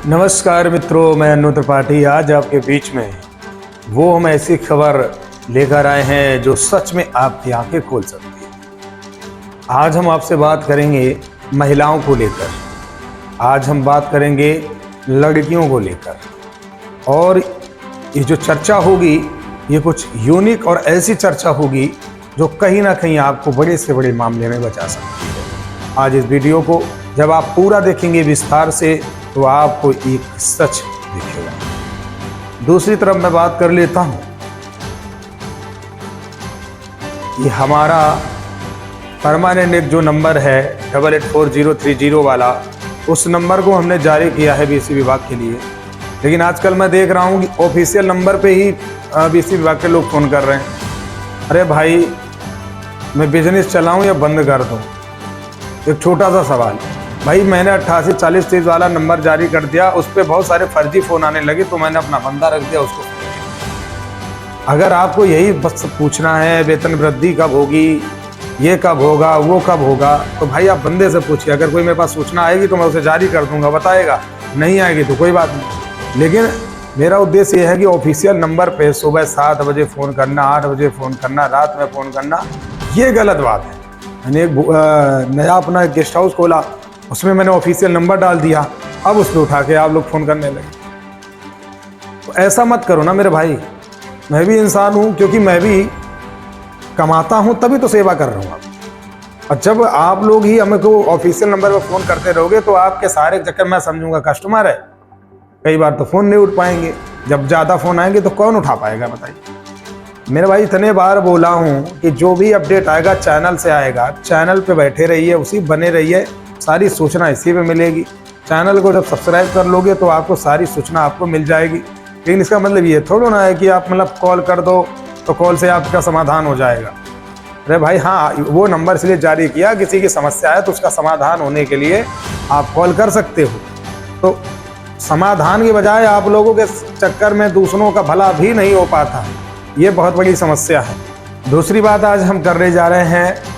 नमस्कार मित्रों, मैं अनु त्रिपाठी आज आपके बीच में हम ऐसी खबर लेकर आए हैं जो सच में आपकी आंखें खोल सकती है। आज हम आपसे बात करेंगे महिलाओं को लेकर, आज हम बात करेंगे लड़कियों को लेकर, और ये जो चर्चा होगी ये कुछ यूनिक और ऐसी चर्चा होगी जो कहीं ना कहीं आपको बड़े से बड़े मामले में बचा सकती है। आज इस वीडियो को जब आप पूरा देखेंगे विस्तार से तो आपको एक सच दिखेगा। दूसरी तरफ मैं बात कर लेता हूं, ये हमारा परमानेंट एक जो नंबर है 884030 वाला, उस नंबर को हमने जारी किया है बीसी विभाग के लिए। लेकिन आजकल मैं देख रहा हूं कि ऑफिशियल नंबर पे ही बीसी विभाग के लोग फ़ोन कर रहे हैं। अरे भाई, मैं बिजनेस चलाऊं या बंद कर दूं? एक छोटा सा सवाल भाई, मैंने 884030 वाला नंबर जारी कर दिया, उस पर बहुत सारे फर्जी फ़ोन आने लगे तो मैंने अपना बंदा रख दिया उसको। अगर आपको यही बस पूछना है वेतन वृद्धि कब होगी, ये कब होगा, वो कब होगा, तो भाई आप बंदे से पूछिए। अगर कोई मेरे पास सूचना आएगी तो मैं उसे जारी कर दूंगा, बताएगा। नहीं आएगी तो कोई बात नहीं। लेकिन मेरा उद्देश्य ये है कि ऑफिशियल नंबर पे सुबह 7 बजे फ़ोन करना, 8 बजे फ़ोन करना, रात में फ़ोन करना, ये गलत बात है। मैंने एक नया अपना गेस्ट हाउस खोला, उसमें मैंने ऑफिशियल नंबर डाल दिया, अब उस पर उठा के आप लोग फ़ोन करने लगे। तो ऐसा मत करो ना मेरे भाई, मैं भी इंसान हूँ, क्योंकि मैं भी कमाता हूँ तभी तो सेवा कर रहा हूँ। और जब आप लोग ही हमें को ऑफिशियल नंबर पर फ़ोन करते रहोगे तो आपके सारे चक्कर मैं समझूंगा कस्टमर है। कई बार तो फ़ोन नहीं उठ पाएंगे, जब ज़्यादा फ़ोन आएंगे तो कौन उठा पाएगा बताइए। मेरे भाई इतने बार बोला हूँ कि जो भी अपडेट आएगा चैनल से आएगा, चैनल पे बैठे रहिए, उसी बने रहिए, सारी सूचना इसी पे मिलेगी। चैनल को जब सब्सक्राइब कर लोगे तो आपको सारी सूचना आपको मिल जाएगी। लेकिन इसका मतलब ये थोड़ा ना है कि आप मतलब कॉल कर दो तो कॉल से आपका समाधान हो जाएगा। अरे भाई हाँ, वो नंबर इसलिए जारी किया, किसी की समस्या है तो उसका समाधान होने के लिए आप कॉल कर सकते हो। तो समाधान की बजाय आप लोगों के चक्कर में दूसरों का भला भी नहीं हो पाता, ये बहुत बड़ी समस्या है। दूसरी बात आज हम करने जा रहे हैं,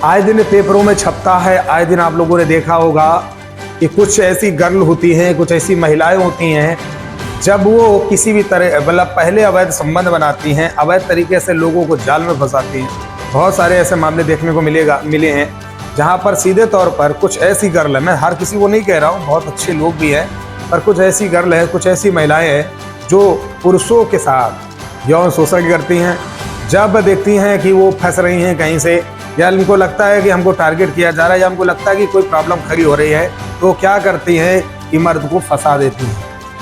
आए दिन पेपरों में छपता है, आए दिन आप लोगों ने देखा होगा कि कुछ ऐसी गर्ल होती हैं, कुछ ऐसी महिलाएं होती हैं, जब वो किसी भी तरह मतलब पहले अवैध संबंध बनाती हैं, अवैध तरीके से लोगों को जाल में फंसाती हैं। बहुत सारे ऐसे मामले देखने को मिले हैं जहाँ पर सीधे तौर पर कुछ ऐसी गर्ल है, मैं हर किसी को नहीं कह रहा हूँ, बहुत अच्छे लोग भी हैं, पर कुछ ऐसी गर्ल है, कुछ ऐसी महिलाएँ हैं जो पुरुषों के साथ यौन शोषण करती हैं। जब देखती हैं कि वो फंस रही हैं कहीं से, या इनको लगता है कि हमको टारगेट किया जा रहा है, या हमको लगता है कि कोई प्रॉब्लम खड़ी हो रही है, तो क्या करती हैं कि मर्द को फंसा देती हैं,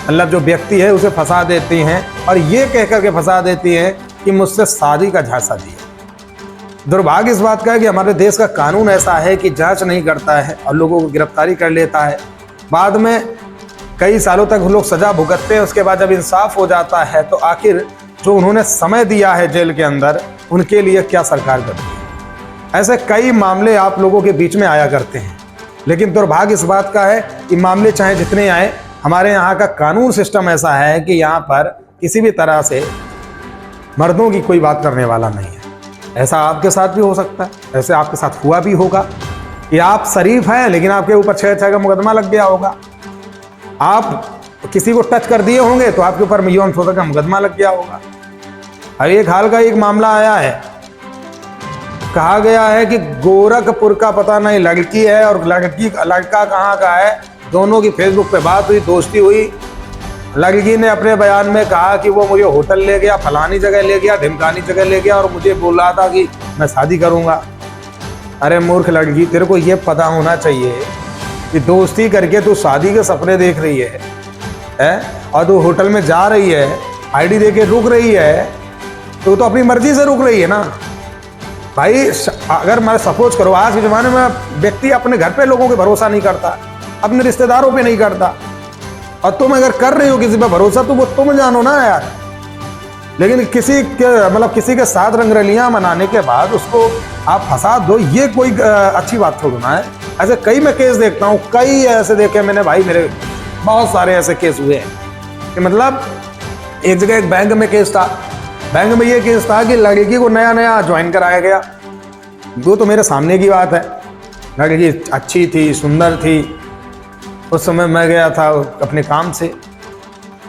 मतलब जो व्यक्ति है उसे फंसा देती हैं, और ये कह करके फंसा देती हैं कि मुझसे शादी का झांसा दिया। दुर्भाग्य इस बात का है कि हमारे देश का कानून ऐसा है कि जांच नहीं करता है और लोगों को गिरफ्तारी कर लेता है। बाद में कई सालों तक लोग सजा भुगतते हैं, उसके बाद जब इंसाफ हो जाता है तो आखिर जो उन्होंने समय दिया है जेल के अंदर, उनके लिए क्या सरकार करती है। ऐसे कई मामले आप लोगों के बीच में आया करते हैं, लेकिन दुर्भाग्य इस बात का है कि मामले चाहे जितने आए, हमारे यहाँ का कानून सिस्टम ऐसा है कि यहाँ पर किसी भी तरह से मर्दों की कोई बात करने वाला नहीं है। ऐसा आपके साथ भी हो सकता है, ऐसे आपके साथ हुआ भी होगा कि आप शरीफ हैं लेकिन आपके ऊपर 6 का मुकदमा लग गया होगा। आप किसी को टच कर दिए होंगे तो आपके ऊपर यौन शोषण का मुकदमा लग गया होगा। अब एक हाल का एक मामला आया है, कहा गया है कि गोरखपुर का पता नहीं लड़की है और लड़का कहाँ का है, दोनों की फेसबुक पे बात हुई, दोस्ती हुई। लड़की ने अपने बयान में कहा कि वो मुझे होटल ले गया, फलानी जगह ले गया, ढिमकानी जगह ले गया, और मुझे बोल रहा था कि मैं शादी करूँगा। अरे मूर्ख लड़की, तेरे को ये पता होना चाहिए कि दोस्ती करके तू शादी के सपने देख रही है और तू होटल में जा रही है, आईडी दे के रुक रही है, तो अपनी मर्जी से रुक रही है ना भाई। अगर मैं सपोज करो, आज के ज़माने में व्यक्ति अपने घर पे लोगों पे भरोसा नहीं करता, अपने रिश्तेदारों पे नहीं करता, और तुम अगर कर रही हो किसी पे भरोसा तो वो तुम जानो ना यार। लेकिन किसी के साथ रंगरलियां मनाने के बाद उसको आप फंसा दो, ये कोई अच्छी बात थोड़ी ना है। ऐसे कई मैं केस देखता हूँ, कई ऐसे देखे मैंने भाई, मेरे बहुत सारे ऐसे केस हुए हैं कि मतलब एक जगह एक बैंक में केस था, बैंक में ये केस था कि लड़की को नया नया ज्वाइन कराया गया। वो तो मेरे सामने की बात है, लड़की अच्छी थी, सुंदर थी, उस समय मैं गया था अपने काम से,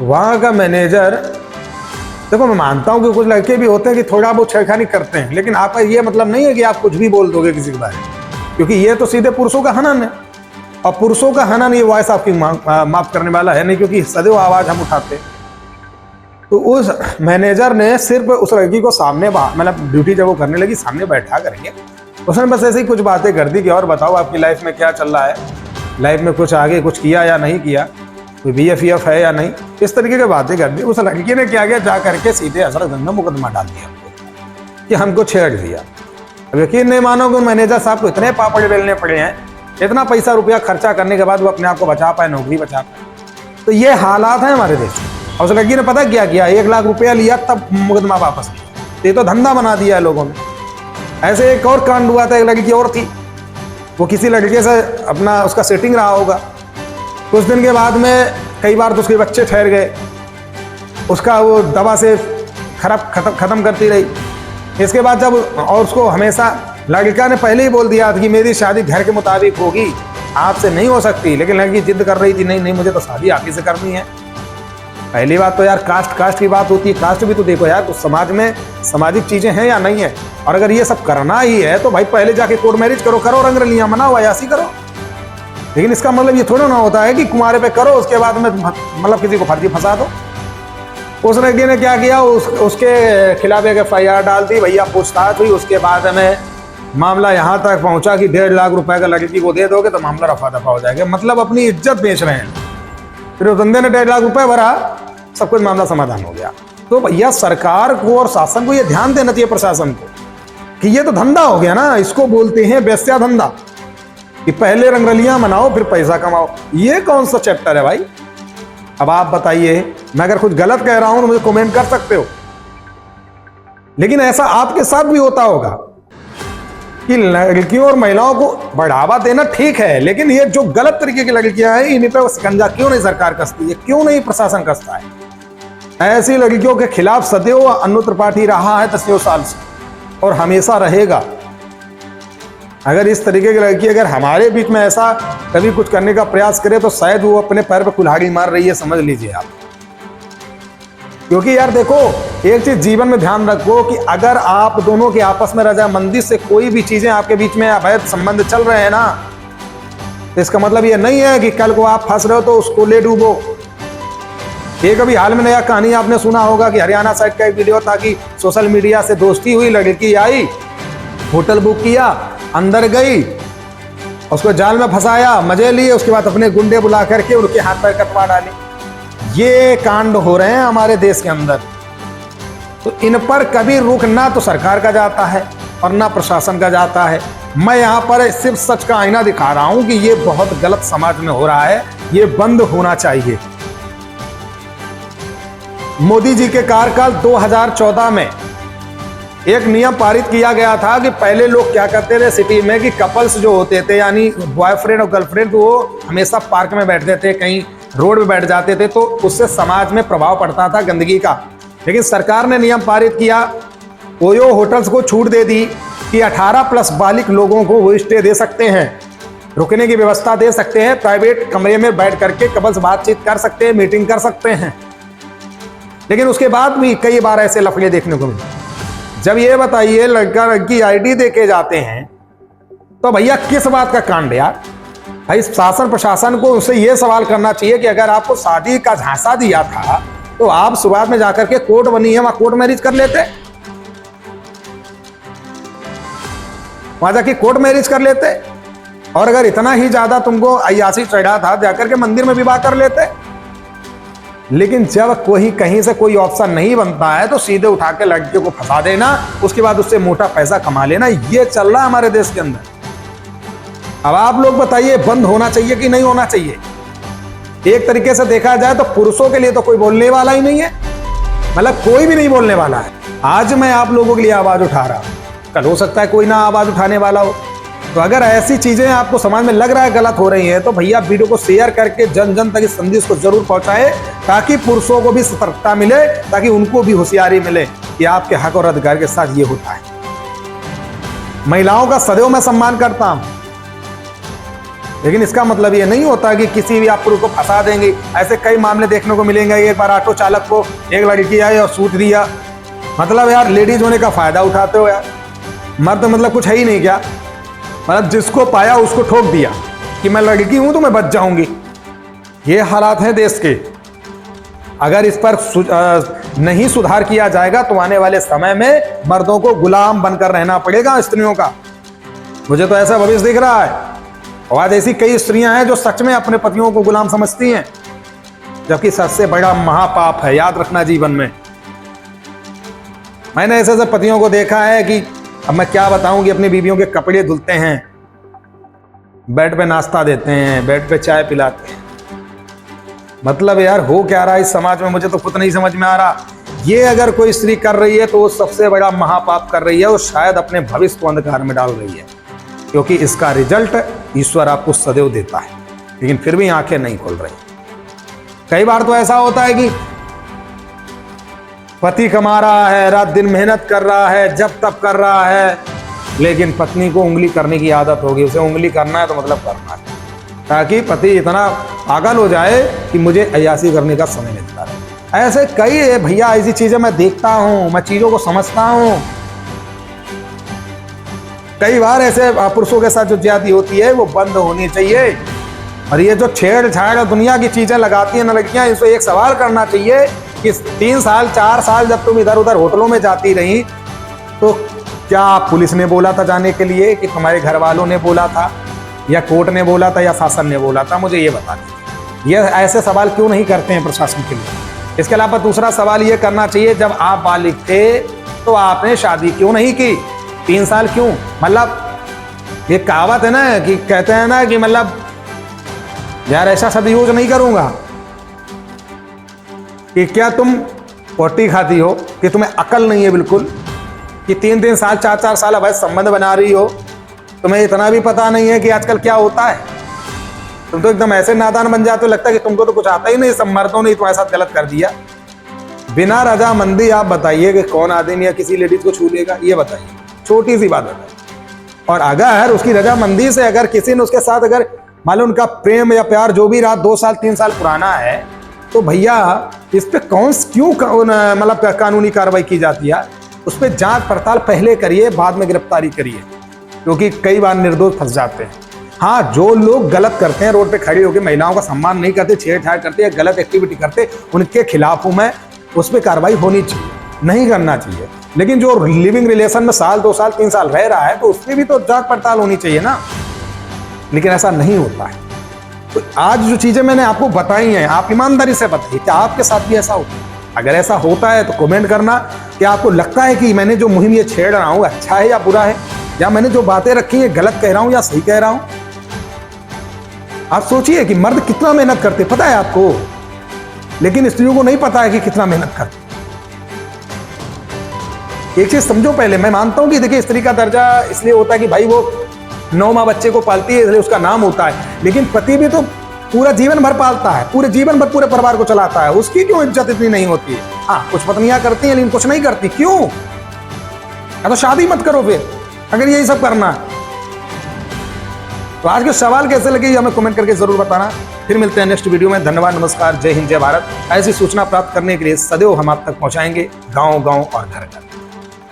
वहाँ का मैनेजर, देखो मैं मानता हूँ कि कुछ लड़के भी होते हैं कि थोड़ा बहुत छेड़खानी करते हैं, लेकिन आपका ये मतलब नहीं है कि आप कुछ भी बोल दोगे किसी के बारे में, क्योंकि ये तो सीधे पुरुषों का हनन है, और पुरुषों का हनन ये वॉइस आपकी माफ करने वाला है नहीं, क्योंकि सदैव आवाज हम उठाते। तो उस मैनेजर ने सिर्फ उस लड़की को सामने, मतलब ड्यूटी जब वो करने लगी सामने बैठा करके उसने बस ऐसे ही कुछ बातें कर दी कि और बताओ आपकी लाइफ में क्या चल रहा है, लाइफ में कुछ आगे कुछ किया या नहीं किया, कोई BF है या नहीं, इस तरीके की बातें कर दी। उस लड़की ने क्या किया, जा करके सीधे हजरतगंज में मुकदमा डाल दिया कि हमको छेड़ दिया। अब यकीन नहीं मानोगे, मैनेजर साहब को इतने पापड़ बेलने पड़े हैं, इतना पैसा रुपया खर्चा करने के बाद वो अपने आप को बचा पाए, नौकरी बचा पाए। तो ये हालात हैं हमारे देश में। और उस लड़की ने पता क्या किया, 1 लाख रुपया लिया तब मुकदमा वापस लिया। ये तो धंधा बना दिया है लोगों ने। ऐसे एक और कांड हुआ था, एक लड़की और थी, वो किसी लड़के से अपना उसका सेटिंग रहा होगा, कुछ दिन के बाद में कई बार तो उसके बच्चे ठहर गए, उसका वो दवा से खत्म करती रही। इसके बाद जब, और उसको हमेशा लड़का ने पहले ही बोल दिया था कि मेरी शादी घर के मुताबिक होगी, आपसे नहीं हो सकती, लेकिन लड़की जिद कर रही थी, नहीं नहीं मुझे तो शादी आप ही से करनी है। पहली बात तो यार कास्ट की बात होती है, कास्ट भी तो देखो यार, कुछ समाज में सामाजिक चीजें हैं या नहीं है, और अगर ये सब करना ही है तो भाई पहले जाके कोर्ट मैरिज करो, रंगरलियां मनाओ, अयासी करो। लेकिन इसका मतलब ये थोड़ा ना होता है कि कुंवारे पे करो उसके बाद में मतलब किसी को फर्जी फंसा दो। उस लड़की ने क्या किया, उसके खिलाफ एक FIR डाल दी, भैया पूछताछ हुई, उसके बाद में मामला यहाँ तक पहुंचा कि 1.5 लाख रुपए का लड़की को दे दोगे तो मामला रफा दफा हो जाएगा। मतलब अपनी इज्जत बेच रहे हैं। फिर उस बंदे ने 1.5 लाख रुपए भरा, सब कुछ मामला समाधान हो गया। तो भैया सरकार को और शासन को ये ध्यान देना चाहिए, प्रशासन को, कि ये तो धंधा हो गया ना, इसको बोलते हैं वेश्या धंधा, कि पहले रंगरलियां मनाओ फिर पैसा कमाओ। ये कौन सा चैप्टर है भाई? अब आप बताइए, मैं अगर कुछ गलत कह रहा हूं तो मुझे कमेंट कर सकते हो, लेकिन ऐसा आपके साथ भी होता होगा कि लड़कियों और महिलाओं को बढ़ावा देना ठीक है, लेकिन ये जो गलत तरीके की लड़कियां हैं इन पे शिकंजा क्यों नहीं सरकार कसती है, क्यों नहीं प्रशासन कसता है? ऐसी लड़कियों के खिलाफ सदैव अनु त्रिपाठी रहा है 10 साल से, और हमेशा रहेगा। अगर इस तरीके की लड़की अगर हमारे बीच में ऐसा कभी कुछ करने का प्रयास करे तो शायद वो अपने पैर पर कुल्हाड़ी मार रही है, समझ लीजिए आप। क्योंकि यार देखो, एक चीज जीवन में ध्यान रखो कि अगर आप दोनों के आपस में रजामंदी से कोई भी चीजें आपके बीच में अवैध संबंध चल रहे हैं ना, तो इसका मतलब ये नहीं है कि कल को आप फंस रहे हो तो उसको ले डूबो। एक अभी हाल में नया कहानी आपने सुना होगा कि हरियाणा साइड का एक वीडियो था कि सोशल मीडिया से दोस्ती हुई, लड़की आई, होटल बुक किया, अंदर गई, उसको जाल में फंसाया, मजे लिए, उसके बाद अपने गुंडे बुला करके उनके हाथ पैर कटवा डाले। ये कांड हो रहे हैं हमारे देश के अंदर। तो इन पर कभी रुख ना तो सरकार का जाता है और ना प्रशासन का जाता है। मैं यहाँ पर सिर्फ सच का आईना दिखा रहा हूं कि ये बहुत गलत समाज में हो रहा है, ये बंद होना चाहिए। मोदी जी के कार्यकाल 2014 में एक नियम पारित किया गया था कि पहले लोग क्या करते थे सिटी में कि कपल्स जो होते थे, यानी बॉयफ्रेंड और गर्लफ्रेंड, तो वो हमेशा पार्क में बैठते थे, कहीं रोड पे बैठ जाते थे, तो उससे समाज में प्रभाव पड़ता था गंदगी का। लेकिन सरकार ने नियम पारित किया, ओयो होटल्स को छूट दे दी कि 18+ बालिग लोगों को वो स्टे दे सकते हैं, रुकने की व्यवस्था दे सकते हैं, प्राइवेट कमरे में बैठ करके कपल्स बातचीत कर सकते हैं, मीटिंग कर सकते हैं। लेकिन उसके बाद भी कई बार ऐसे लफड़े देखने को मिले। जब ये बताइए लड़का लड़की ID देके जाते हैं तो भैया किस बात का कांड यार? भाई शासन प्रशासन को उससे ये सवाल करना चाहिए कि अगर आपको शादी का झांसा दिया था तो आप शुरुआत में जाकर के कोर्ट बनी है, वहां कोर्ट मैरिज कर लेते, वहां जाके कोर्ट मैरिज कर लेते, और अगर इतना ही ज्यादा तुमको अय्यासी चढ़ा था जाकर के मंदिर में विवाह कर लेते। लेकिन जब कोई कहीं से कोई ऑप्शन नहीं बनता है तो सीधे उठा के लड़कियों को फंसा देना, उसके बाद उससे मोटा पैसा कमा लेना, ये चल रहा है हमारे देश के अंदर। अब आप लोग बताइए, बंद होना चाहिए कि नहीं होना चाहिए? एक तरीके से देखा जाए तो पुरुषों के लिए तो कोई बोलने वाला ही नहीं है, मतलब कोई भी नहीं बोलने वाला है। आज मैं आप लोगों के लिए आवाज उठा रहा हूं, कल हो सकता है कोई ना आवाज उठाने वाला हो। तो अगर ऐसी चीजें आपको समाज में लग रहा है गलत हो रही हैं तो भैया वीडियो को शेयर करके जन जन तक इस संदेश को जरूर पहुंचाएं, ताकि पुरुषों को भी सतर्कता मिले, ताकि उनको भी होशियारी मिले कि आपके हक और अधिकार के साथ ये होता है। महिलाओं का सदैव मैं सम्मान करता हूं, लेकिन इसका मतलब ये नहीं होता कि किसी भी आप पुरुष को फंसा देंगे। ऐसे कई मामले देखने को मिलेंगे। एक बार ऑटो चालक को एक लड़की आई और सूट दिया। मतलब यार लेडीज होने का फायदा उठाते हो यार। मर्द मतलब कुछ है ही नहीं क्या? मतलब जिसको पाया उसको ठोक दिया कि मैं लड़की हूं तो मैं बच जाऊंगी। ये हालात हैं देश के। अगर इस पर नहीं सुधार किया जाएगा तो आने वाले समय में मर्दों को गुलाम बनकर रहना पड़ेगा स्त्रियों का। मुझे तो ऐसा भविष्य दिख रहा है। और आज ऐसी कई स्त्रियां हैं जो सच में अपने पतियों को गुलाम समझती हैं, जबकि सबसे बड़ा महापाप है, याद रखना जीवन में। मैंने ऐसे पतियों को देखा है कि अब मैं क्या बताऊं कि अपनी बीवियों के कपड़े धुलते हैं, बेड पे नाश्ता देते हैं, बेड पे चाय पिलाते हैं। मतलब यार हो क्या रहा है इस समाज में, मुझे तो खुद नहीं समझ में आ रहा। ये अगर कोई स्त्री कर रही है तो वो सबसे बड़ा महापाप कर रही है। वो शायद अपने भविष्य को अंधकार में डाल रही है, क्योंकि इसका रिजल्ट ईश्वर आपको सदैव देता है, लेकिन फिर भी आंखें नहीं खोल रही। कई बार तो ऐसा होता है कि पति कमा रहा है, रात दिन मेहनत कर रहा है, जब तब कर रहा है, लेकिन पत्नी को उंगली करने की आदत होगी। उसे उंगली करना है तो मतलब करना है, ताकि पति इतना पागल हो जाए कि मुझे अय्यासी करने का समय मिलता रहे। ऐसे कई भैया ऐसी चीजें मैं देखता हूं, मैं चीजों को समझता हूं। कई बार ऐसे पुरुषों के साथ जो ज्यादती होती है वो बंद होनी चाहिए। और ये जो छेड़छाड़ दुनिया की चीजें लगाती हैं ना लड़कियां, इससे एक सवाल करना चाहिए कि 3 साल 4 साल जब तुम इधर उधर होटलों में जाती रही तो क्या पुलिस ने बोला था जाने के लिए, कि तुम्हारे घर वालों ने बोला था, या कोर्ट ने बोला था, या शासन ने बोला था? मुझे ये बता दीजिए। ये ऐसे सवाल क्यों नहीं करते हैं प्रशासन के लिए? इसके अलावा दूसरा सवाल ये करना चाहिए, जब आप बालिग थे तो आपने शादी क्यों नहीं की? 3 साल क्यों? मतलब ये कहावत है ना कि कहते हैं ना कि मतलब यार ऐसा शब्द यूज नहीं करूंगा कि क्या तुम पोटी खाती हो, कि तुम्हें अकल नहीं है बिल्कुल, कि 3-3 साल 4-4 साल अवैध संबंध बना रही हो, तुम्हें इतना भी पता नहीं है कि आजकल क्या होता है। तुम तो एकदम ऐसे नादान बन जाते हो, लगता है कि तुमको तो कुछ आता ही नहीं, सब मर्दों ने तुम्हारे साथ गलत कर दिया। बिना रजामंदी आप बताइए कि कौन आदमी या किसी लेडीज को छू लेगा? ये बताइए, छोटी सी बात बताइए। और अगर उसकी रजामंदी से अगर किसी ने उसके साथ अगर मान लो उनका प्रेम या प्यार जो भी रहा 2 साल 3 साल पुराना है, तो भैया इस पे क्यों मतलब कानूनी कार्रवाई की जाती है? उस पर जांच पड़ताल पहले करिए, बाद में गिरफ्तारी करिए, क्योंकि कई बार निर्दोष फंस जाते हैं। हाँ, जो लोग गलत करते हैं, रोड पे खड़े होकर महिलाओं का सम्मान नहीं करते, छेड़छाड़ करते या गलत एक्टिविटी करते, उनके खिलाफ हूं मैं। उस पर कार्रवाई होनी चाहिए, नहीं करना चाहिए। लेकिन जो लिविंग रिलेशन में साल 2 साल 3 साल रह रहा है तो उसकी भी तो जांच पड़ताल होनी चाहिए ना, लेकिन ऐसा नहीं होता है। तो आज जो चीजें मैंने आपको बताई हैं, आप ईमानदारी से बताइए क्या आपके साथ भी ऐसा होता है? अगर ऐसा होता है तो कमेंट करना कि आपको लगता है कि मैंने जो मुहिम ये छेड़ रहा हूं अच्छा है या बुरा है, या मैंने जो बातें रखी है गलत कह रहा हूं या सही कह रहा हूं। आप सोचिए कि मर्द कितना मेहनत करते, पता है आपको, लेकिन स्त्रियों को नहीं पता है कि कितना मेहनत करते। एक चीज समझो पहले, मैं मानता हूं कि देखिए स्त्री का दर्जा इसलिए होता है कि भाई वो 9 माह बच्चे को पालती है, इसलिए उसका नाम होता है, लेकिन पति भी तो पूरा जीवन भर पालता है, पूरे जीवन भर पूरे परिवार को चलाता है। उसकी क्यों इज्जत इतनी नहीं होती है? हाँ, कुछ पत्नियां करती हैं लेकिन कुछ नहीं करती। क्यों? या तो शादी मत करो फिर, अगर यही सब करना है। तो आज के सवाल कैसे लगे हमें कमेंट करके जरूर बताना। फिर मिलते हैं नेक्स्ट वीडियो में। धन्यवाद, नमस्कार, जय हिंद, जय भारत। ऐसी सूचना प्राप्त करने के लिए सदैव हम आप तक पहुंचाएंगे, गांव गांव और घर घर।